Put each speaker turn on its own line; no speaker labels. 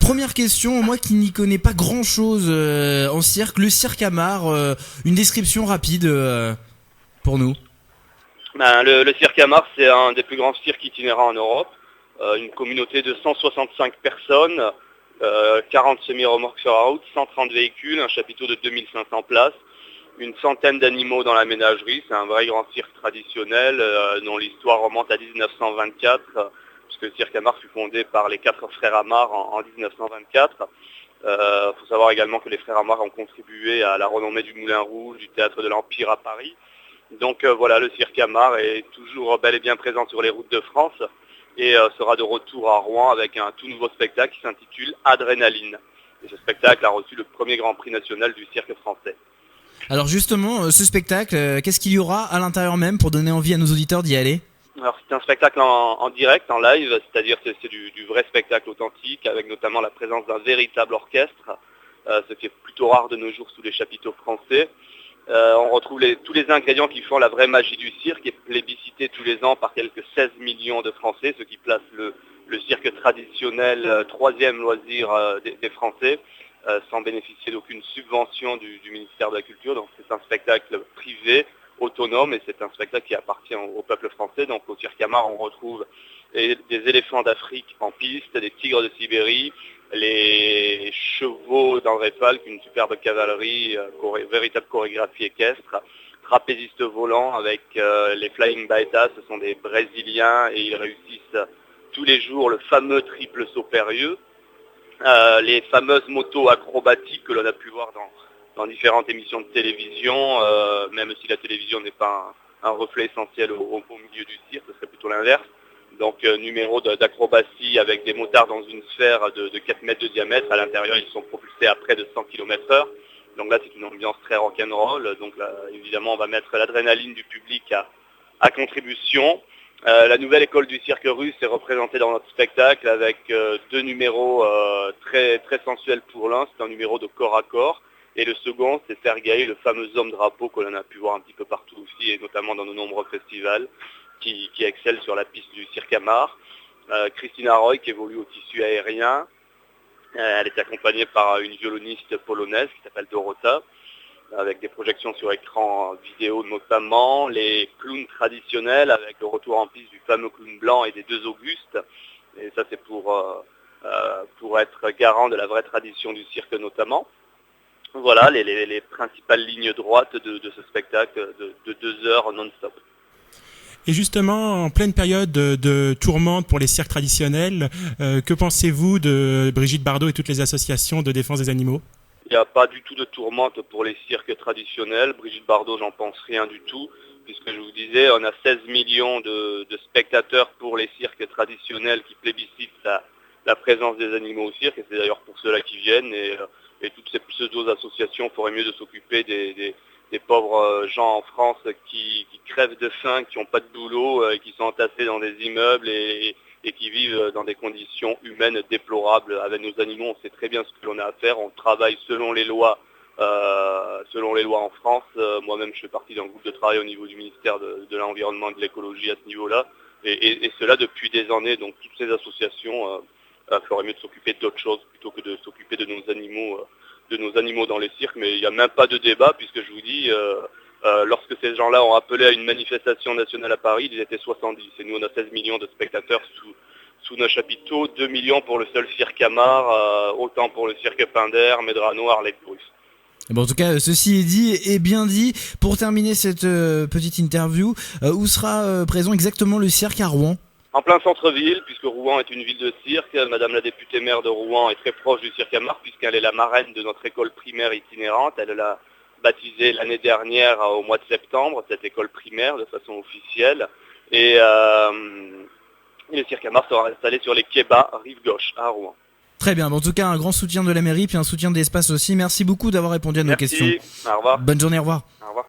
première question, moi qui n'y connais pas grand-chose en cirque, le cirque Amar, une description rapide pour nous.
Le cirque Amar, c'est un des plus grands cirques itinérants en Europe. Une communauté de 165 personnes, 40 semi-remorques sur la route, 130 véhicules, un chapiteau de 2500 places, une centaine d'animaux dans la ménagerie. C'est un vrai grand cirque traditionnel dont l'histoire remonte à 1924, puisque le cirque Amar fut fondé par les 4 frères Amar en 1924. Faut savoir également que les frères Amar ont contribué à la renommée du Moulin Rouge, du Théâtre de l'Empire à Paris. Donc voilà, le cirque Amar est toujours bel et bien présent sur les routes de France et sera de retour à Rouen avec un tout nouveau spectacle qui s'intitule Adrénaline. Et ce spectacle a reçu le premier grand prix national du cirque français.
Alors justement, ce spectacle, qu'est-ce qu'il y aura à l'intérieur même pour donner envie à nos auditeurs d'y aller ?
Alors c'est un spectacle en direct, en live, c'est-à-dire que c'est du vrai spectacle authentique avec notamment la présence d'un véritable orchestre, ce qui est plutôt rare de nos jours sous les chapiteaux français. On retrouve tous les ingrédients qui font la vraie magie du cirque et plébiscité tous les ans par quelques 16 millions de Français, ce qui place le cirque traditionnel troisième loisir des Français, sans bénéficier d'aucune subvention du ministère de la Culture. Donc c'est un spectacle privé, autonome, et c'est un spectacle qui appartient au peuple français. Donc au cirque Amar, on retrouve des éléphants d'Afrique en piste, des tigres de Sibérie, les chevaux d'André Falk, une superbe cavalerie, véritable chorégraphie équestre, trapézistes volants avec les Flying Baetas, ce sont des Brésiliens et ils réussissent tous les jours le fameux triple saut périlleux, les fameuses motos acrobatiques que l'on a pu voir dans différentes émissions de télévision, même si la télévision n'est pas un reflet essentiel au milieu du cirque, ce serait plutôt l'inverse. Donc numéro d'acrobatie avec des motards dans une sphère de 4 mètres de diamètre. À l'intérieur, ils sont propulsés à près de 100 km/h. Donc là, c'est une ambiance très rock'n'roll. Donc là, évidemment, on va mettre l'adrénaline du public à contribution. La nouvelle école du cirque russe est représentée dans notre spectacle avec 2 numéros très, très sensuels pour l'un. C'est un numéro de corps à corps. Et le second, c'est Sergueï, le fameux homme drapeau que l'on a pu voir un petit peu partout aussi, et notamment dans de nombreux festivals, qui excelle sur la piste du cirque Amar. Christina Roy, qui évolue au tissu aérien. Elle est accompagnée par une violoniste polonaise qui s'appelle Dorota, avec des projections sur écran vidéo notamment. Les clowns traditionnels, avec le retour en piste du fameux clown blanc et des 2 Augustes. Et ça, c'est pour être garant de la vraie tradition du cirque notamment. Voilà les principales lignes droites de ce spectacle de 2 heures non-stop.
Et justement, en pleine période de tourmente pour les cirques traditionnels, que pensez-vous de Brigitte Bardot et toutes les associations de défense des animaux ?
Il n'y a pas du tout de tourmente pour les cirques traditionnels. Brigitte Bardot, j'en pense rien du tout, puisque je vous disais, on a 16 millions de spectateurs pour les cirques traditionnels qui plébiscitent la présence des animaux au cirque, et c'est d'ailleurs pour ceux-là qui viennent, et toutes ces pseudo-associations feraient mieux de s'occuper des pauvres gens en France qui crèvent de faim, qui n'ont pas de boulot, qui sont entassés dans des immeubles et qui vivent dans des conditions humaines déplorables. Avec nos animaux, on sait très bien ce que l'on a à faire. On travaille selon les lois en France. Moi-même, je fais partie d'un groupe de travail au niveau du ministère de l'Environnement et de l'Écologie à ce niveau-là. Et cela depuis des années. Donc toutes ces associations feraient mieux de s'occuper d'autres choses plutôt que de s'occuper de nos animaux dans les cirques. Mais il n'y a même pas de débat, puisque je vous dis, lorsque ces gens-là ont appelé à une manifestation nationale à Paris, ils étaient 70. Et nous, on a 16 millions de spectateurs sous nos chapiteaux, 2 millions pour le seul cirque Amar, autant pour le cirque Pinder, Medrano, Arlette Bruce.
Bon, en tout cas, ceci est dit et bien dit. Pour terminer cette petite interview, où sera présent exactement le cirque à Rouen ?
En plein centre-ville, puisque Rouen est une ville de cirque. Madame la députée maire de Rouen est très proche du cirque Amar, puisqu'elle est la marraine de notre école primaire itinérante. Elle l'a baptisée l'année dernière au mois de septembre, cette école primaire, de façon officielle. Et le cirque Amar sera installé sur les quais bas, rive gauche, à Rouen.
Très bien, en tout cas un grand soutien de la mairie, puis un soutien de l'espace aussi. Merci beaucoup d'avoir répondu à nos questions.
Au revoir.
Bonne journée, au revoir.